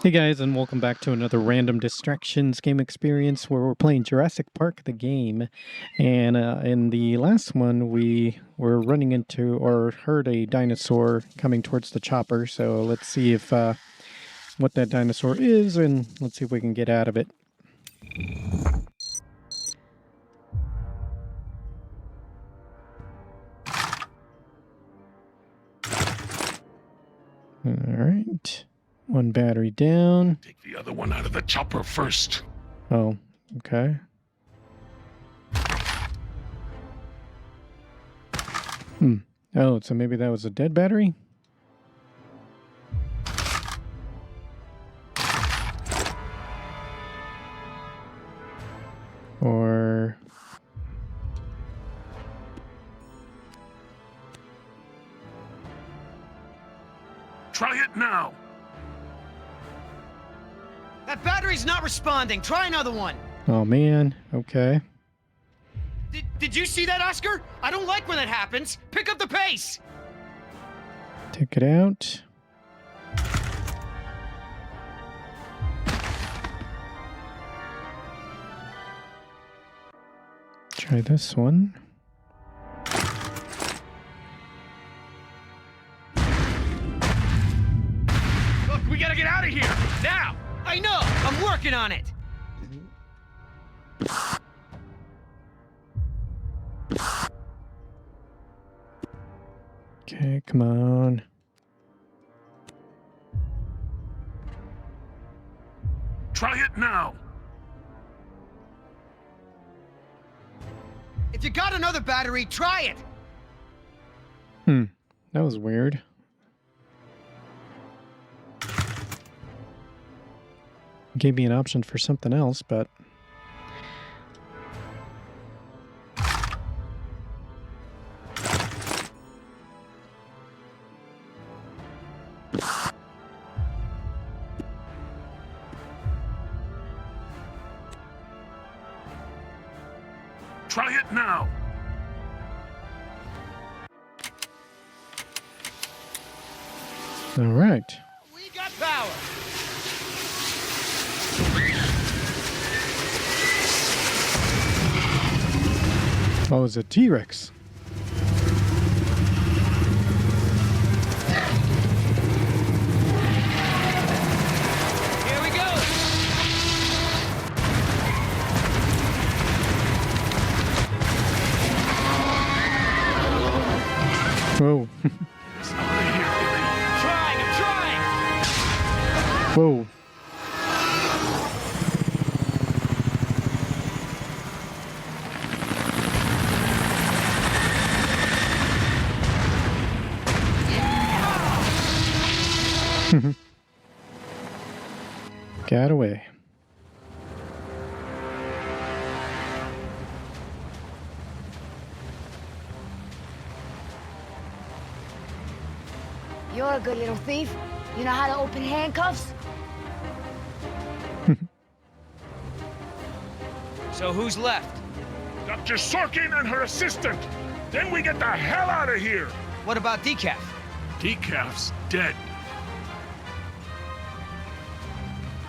Hey guys, and welcome back to another Random Distractions game experience where we're playing Jurassic Park the game. And in the last one, we were running into or heard a dinosaur coming towards the chopper. So let's see if what that dinosaur is, and let's see if we can get out of it. All right, one battery down. Take the other one out of the chopper first. Oh, okay. Oh, so maybe that was a dead battery? Or... Try it now. That battery's not responding. Try another one. Oh man, okay. Did you see that, Oscar? I don't like when that happens. Pick up the pace. Take it out. Try this one. Look, we gotta get out of here. Now. I know. I'm working on it. Okay, come on. Try it now. If you got another battery, try it. That was weird. Gave me an option for something else, but... Try it now. All right. We got power. Oh, it's a T-Rex. Here we go. Whoa. It's out of here, Billy. I'm trying. Whoa. Got away. You're a good little thief. You know how to open handcuffs? So who's left? Dr. Sorkin and her assistant. Then we get the hell out of here. What about Decaf? Decaf's dead.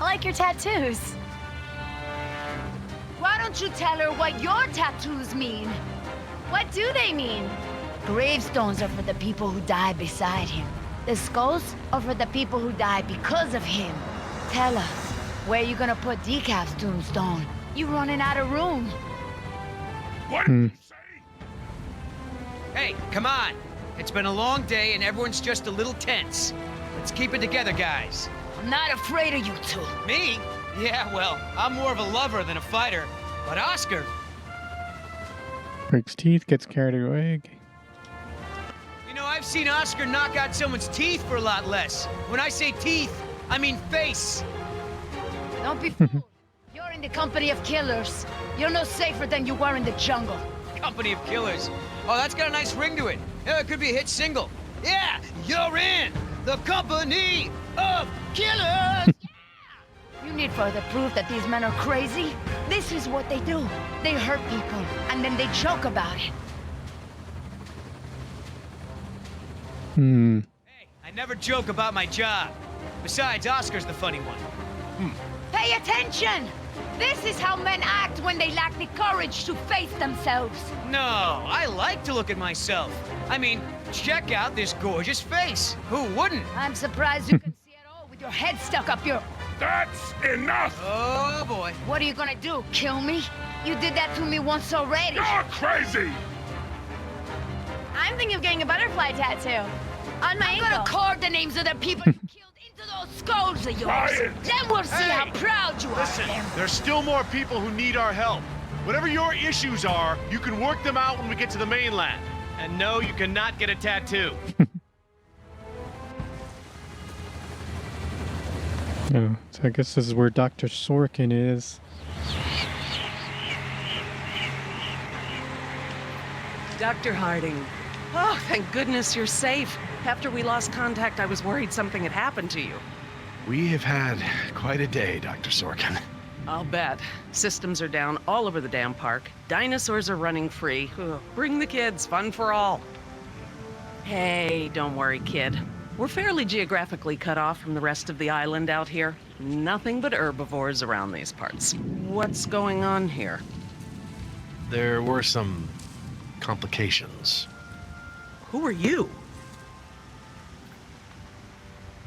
I like your tattoos. Why don't you tell her what your tattoos mean? What do they mean? Gravestones are for the people who die beside him. The skulls are for the people who die because of him. Tell us, where you gonna put Decaf's tombstone? You running out of room. What did you say? Hey, come on. It's been a long day and everyone's just a little tense. Let's keep it together, guys. I'm not afraid of you two. Me? Yeah, well, I'm more of a lover than a fighter. But Oscar, Breaks teeth, gets carried away. you know, I've seen Oscar knock out someone's teeth for a lot less. When I say teeth, I mean face. Don't be fooled. You're in the company of killers. You're no safer than you were in the jungle. Company of Killers. Oh, that's got a nice ring to it. Yeah, it could be a hit single. Yeah, you're in the Company of Killers. You need further proof that these men are crazy? This is what they do. They hurt people, and then they joke about it. Hey, I never joke about my job. Besides, Oscar's the funny one. Pay attention! This is how men act when they lack the courage to face themselves. No, I like to look at myself. I mean, check out this gorgeous face. Who wouldn't? I'm surprised you can see at all with your head stuck up your... That's enough! Oh, boy. What are you gonna do, kill me? You did that to me once already. You're crazy! I'm thinking of getting a butterfly tattoo. On my I'm ankle. gonna carve the names of the people you killed into those skulls of yours. Quiet. Then we'll see how proud you Listen, are. there's still more people who need our help. Whatever your issues are, you can work them out when we get to the mainland. And no, you cannot get a tattoo. Oh, so I guess this is where Dr. Sorkin is. Dr. Harding. Oh, thank goodness you're safe. After we lost contact, I was worried something had happened to you. We have had quite a day, Dr. Sorkin. I'll bet. Systems are down all over the damn park. Dinosaurs are running free. Ugh, bring the kids, fun for all. Hey, don't worry, kid. We're fairly geographically cut off from the rest of the island out here. Nothing but herbivores around these parts. What's going on here? There were some complications. Who are you?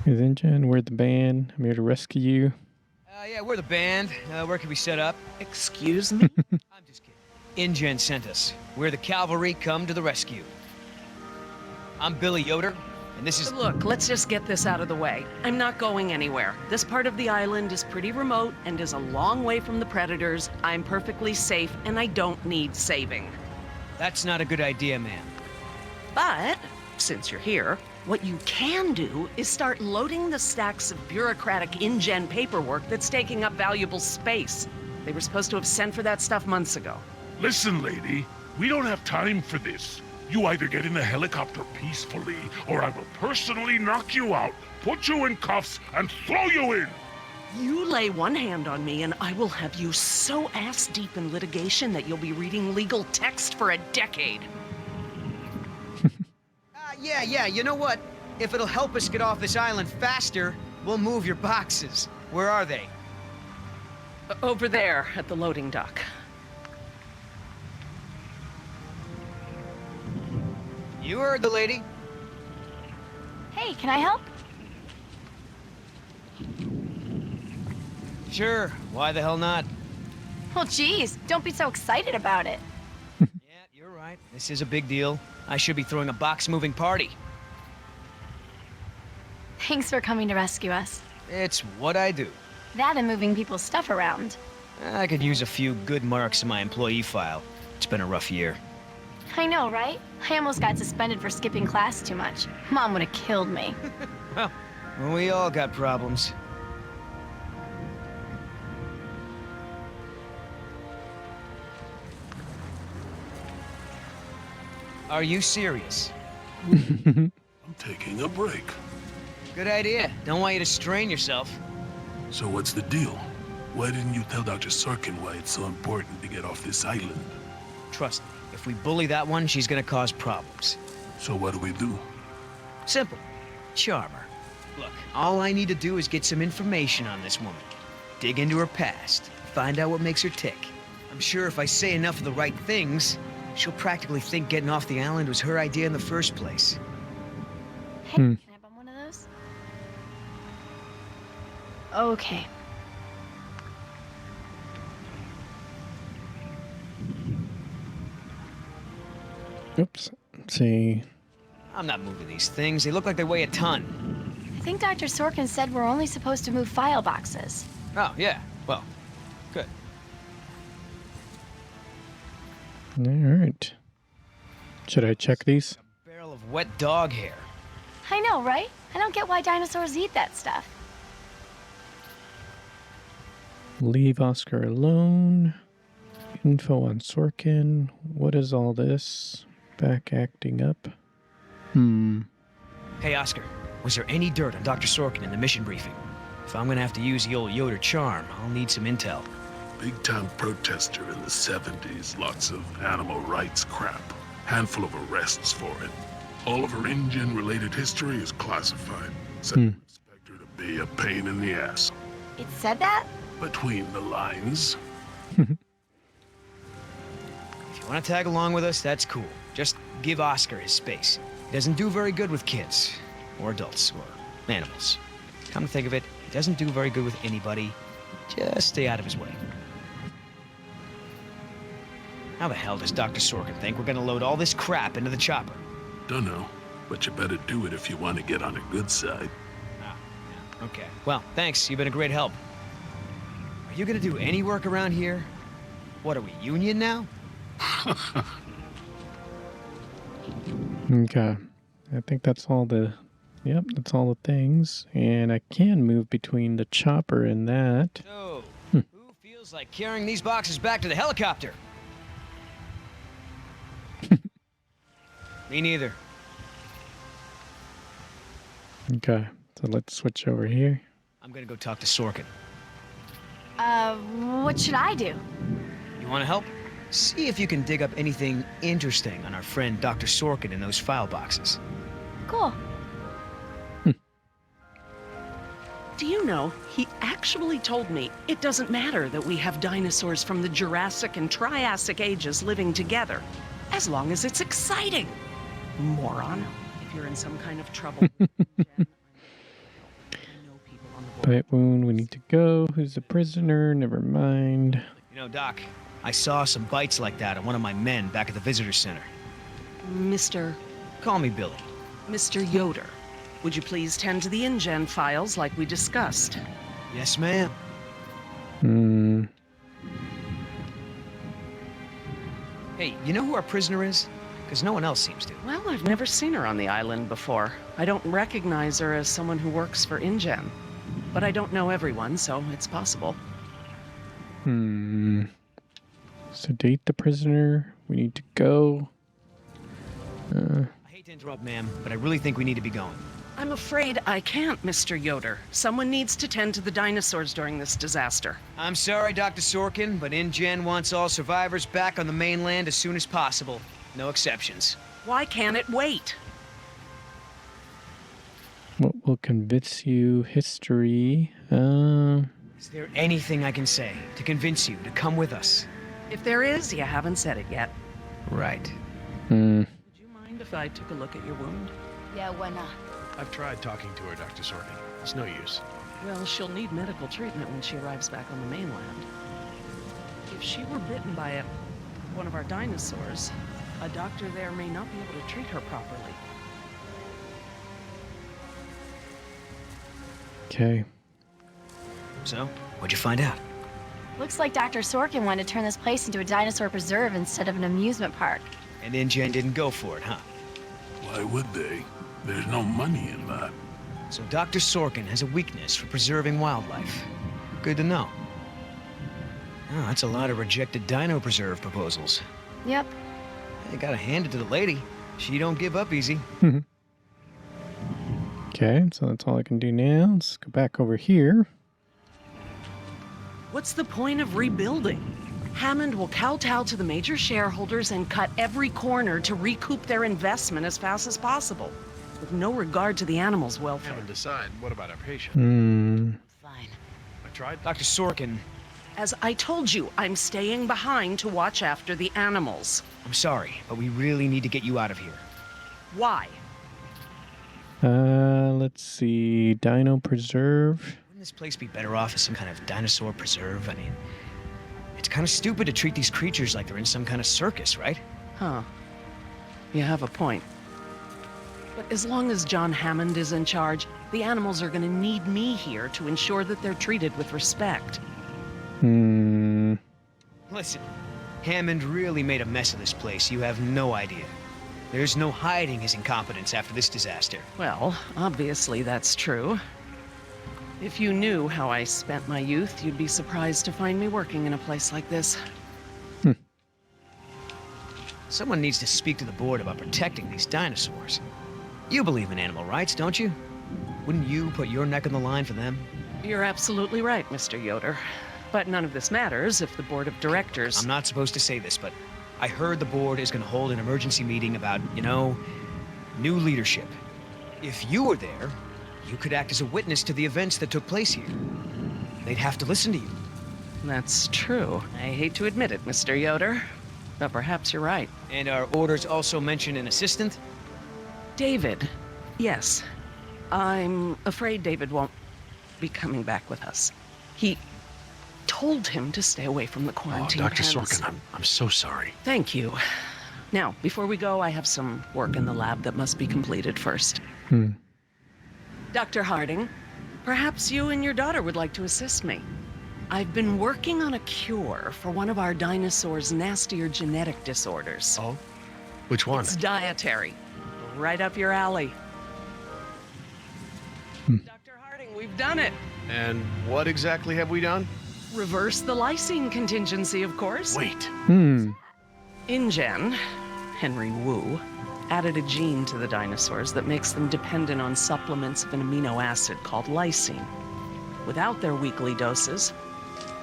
Is Ingen? We're the band. I'm here to rescue you. Yeah, we're the band. Where can we set up? Excuse me? I'm just kidding. InGen sent us. We're the cavalry come to the rescue. I'm Billy Yoder, and this is... Look, let's just get this out of the way. I'm not going anywhere. This part of the island is pretty remote and is a long way from the predators. I'm perfectly safe, and I don't need saving. That's not a good idea, ma'am. But, since you're here, what you can do is start loading the stacks of bureaucratic InGen paperwork that's taking up valuable space. They were supposed to have sent for that stuff months ago. Listen, lady, we don't have time for this. You either get in the helicopter peacefully, or I will personally knock you out, put you in cuffs, and throw you in! You lay one hand on me and I will have you so ass-deep in litigation that you'll be reading legal text for a decade. Yeah, you know what? If it'll help us get off this island faster, we'll move your boxes. Where are they? Over there at the loading dock. You heard the lady. Hey, can I help? Sure, why the hell not? Well, geez, don't be so excited about it. Yeah, you're right. This is a big deal. I should be throwing a box-moving party. Thanks for coming to rescue us. It's what I do. That and moving people's stuff around. I could use a few good marks in my employee file. It's been a rough year. I know, right? I almost got suspended for skipping class too much. Mom would have killed me. Well, we all got problems. Are you serious? I'm taking a break. Good idea. Don't want you to strain yourself. So what's the deal? Why didn't you tell Dr. Sorkin why it's so important to get off this island? Trust me, if we bully that one, she's gonna cause problems. So what do we do? Simple. Charm her. Look, all I need to do is get some information on this woman. Dig into her past. Find out what makes her tick. I'm sure if I say enough of the right things, she'll practically think getting off the island was her idea in the first place. Hey, can I bum one of those? Okay. Oops. Let's see. I'm not moving these things. They look like they weigh a ton. I think Dr. Sorkin said we're only supposed to move file boxes. Oh, yeah. Well, good. All right. Should I check these? A barrel of wet dog hair. I know, right? I don't get why dinosaurs eat that stuff. Leave Oscar alone. Info on Sorkin. What is all this? Back acting up. Hey, Oscar. Was there any dirt on Dr. Sorkin in the mission briefing? If I'm gonna have to use the old Yoder charm, I'll need some intel. Big-time protester in the 70s. Lots of animal rights crap. Handful of arrests for it. All of her InGen-related history is classified. So expect her to be a pain in the ass. It said that? Between the lines. If you want to tag along with us, that's cool. Just give Oscar his space. He doesn't do very good with kids, or adults, or animals. Come to think of it, he doesn't do very good with anybody. Just stay out of his way. How the hell does Dr. Sorkin think we're gonna load all this crap into the chopper? Dunno, but you better do it if you want to get on a good side. Ah, yeah, okay. Well, thanks, you've been a great help. Are you gonna do any work around here? What are we, union now? Okay. I think that's all the... Yep, that's all the things. And I can move between the chopper and that. So, who feels like carrying these boxes back to the helicopter? Me neither. Okay, so let's switch over here. I'm gonna go talk to Sorkin. What should I do? You wanna help? See if you can dig up anything interesting on our friend Dr. Sorkin in those file boxes. Cool. Do you know, he actually told me it doesn't matter that we have dinosaurs from the Jurassic and Triassic ages living together, as long as it's exciting. Moron. If you're in some kind of trouble. Bite wound, we need to go. Who's the prisoner? Never mind. You know, Doc, I saw some bites like that on one of my men back at the visitor center. Mr. Call me Billy. Mr. Yoder, would you please tend to the InGen files like we discussed? Yes, ma'am. Hmm. Hey, you know who our prisoner is? Because no one else seems to. Well, I've never seen her on the island before. I don't recognize her as someone who works for InGen. But I don't know everyone, so it's possible. Sedate the prisoner. We need to go. I hate to interrupt, ma'am, but I really think we need to be going. I'm afraid I can't, Mr. Yoder. Someone needs to tend to the dinosaurs during this disaster. I'm sorry, Dr. Sorkin, but InGen wants all survivors back on the mainland as soon as possible. No exceptions. Why can't it wait? What will convince you? History. Is there anything I can say to convince you to come with us? If there is, you haven't said it yet. Right. Would you mind if I took a look at your wound? Yeah, why not? I've tried talking to her, Dr. Sorkin. It's no use. Well, she'll need medical treatment when she arrives back on the mainland. If she were bitten by one of our dinosaurs, a doctor there may not be able to treat her properly. Okay. So, what'd you find out? Looks like Dr. Sorkin wanted to turn this place into a dinosaur preserve instead of an amusement park. And InGen didn't go for it, huh? Why would they? There's no money in that. So Dr. Sorkin has a weakness for preserving wildlife. Good to know. Oh, that's a lot of rejected dino preserve proposals. Yep. You gotta hand it to the lady. She don't give up easy. Okay, so that's all I can do now. Let's go back over here. What's the point of rebuilding? Hammond will kowtow to the major shareholders and cut every corner to recoup their investment as fast as possible, with no regard to the animals' welfare. Haven't decided. What about our patient? Fine. I tried. Dr. Sorkin, As I told you, I'm staying behind to watch after the animals. I'm sorry, but we really need to get you out of here. Why? Let's see. Dino Preserve. Wouldn't this place be better off as some kind of dinosaur preserve? I mean, it's kind of stupid to treat these creatures like they're in some kind of circus, right? Huh. You have a point. But as long as John Hammond is in charge, the animals are going to need me here to ensure that they're treated with respect. Listen, Hammond really made a mess of this place. You have no idea. There's no hiding his incompetence after this disaster. Well, obviously that's true. If you knew how I spent my youth, you'd be surprised to find me working in a place like this. Someone needs to speak to the board about protecting these dinosaurs. You believe in animal rights, don't you? Wouldn't you put your neck on the line for them? You're absolutely right, Mr. Yoder. But none of this matters if the board of directors... I'm not supposed to say this, but I heard the board is going to hold an emergency meeting about, you know, new leadership. If you were there, You could act as a witness to the events that took place here. They'd have to listen to you. That's true. I hate to admit it, Mr. Yoder, but perhaps you're right. And our orders also mention an assistant? David. Yes. I'm afraid David won't be coming back with us. He told him to stay away from the quarantine Dr. pens. Sorkin, I'm so sorry. Thank you. Now, before we go, I have some work in the lab that must be completed first. Dr. Harding, perhaps you and your daughter would like to assist me. I've been working on a cure for one of our dinosaurs' nastier genetic disorders. Oh? Which one? It's dietary. Right up your alley. Dr. Harding, we've done it. And what exactly have we done? Reverse the lysine contingency, of course. Wait. InGen, Henry Wu, added a gene to the dinosaurs that makes them dependent on supplements of an amino acid called lysine. Without their weekly doses,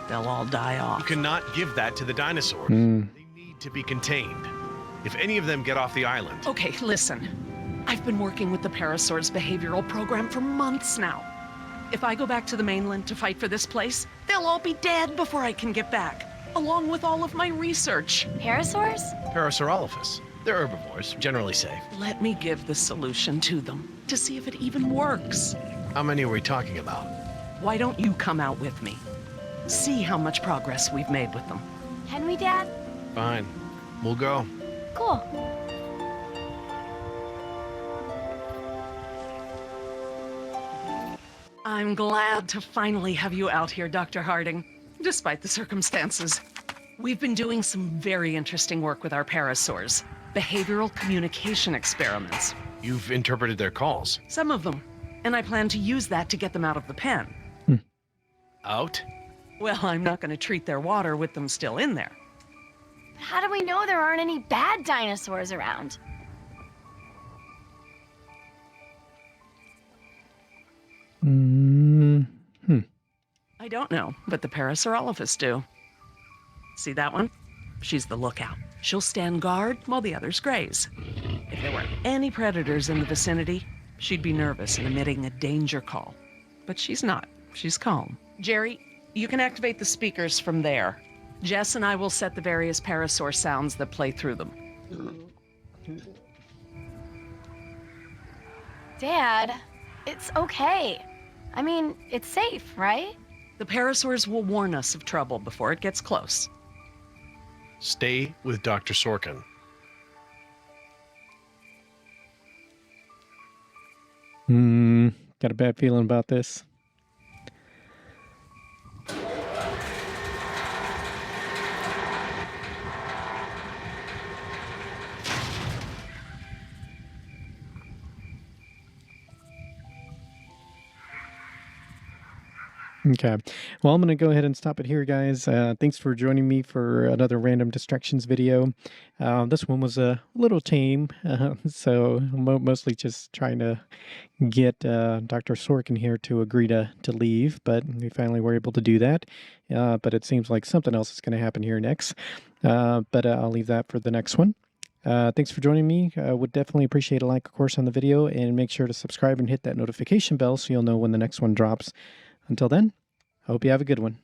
they'll all die off. You cannot give that to the dinosaurs. They need to be contained. If any of them get off the island... Okay, listen. I've been working with the Parasaur's behavioral program for months now. If I go back to the mainland to fight for this place, they'll all be dead before I can get back, along with all of my research. Parasaurs? Parasaurolophus. They're herbivores, generally safe. Let me give the solution to them to see if it even works. How many are we talking about? Why don't you come out with me? See how much progress we've made with them. Can we, Dad? Fine. We'll go. Cool. I'm glad to finally have you out here, Dr. Harding, despite the circumstances. We've been doing some very interesting work with our parasaurs. Behavioral communication experiments. You've interpreted their calls. Some of them. And I plan to use that to get them out of the pen. Out? Well, I'm not going to treat their water with them still in there. How do we know there aren't any bad dinosaurs around? I don't know, but the Parasaurolophus do. See that one? She's the lookout. She'll stand guard while the others graze. If there were any predators in the vicinity, she'd be nervous and emitting a danger call. But she's not. She's calm. Jerry, you can activate the speakers from there. Jess and I will set the various parasaur sounds that play through them. Dad, it's okay. I mean, it's safe, right? The parasaurs will warn us of trouble before it gets close. Stay with Dr. Sorkin. Got a bad feeling about this. Okay. Well, I'm going to go ahead and stop it here, guys. Thanks for joining me for another Random Distractions video. This one was a little tame, so mostly just trying to get Dr. Sorkin here to agree to leave, but we finally were able to do that. But it seems like something else is going to happen here next. But I'll leave that for the next one. Thanks for joining me. Would definitely appreciate a like, of course, on the video, and make sure to subscribe and hit that notification bell so you'll know when the next one drops. Until then, I hope you have a good one.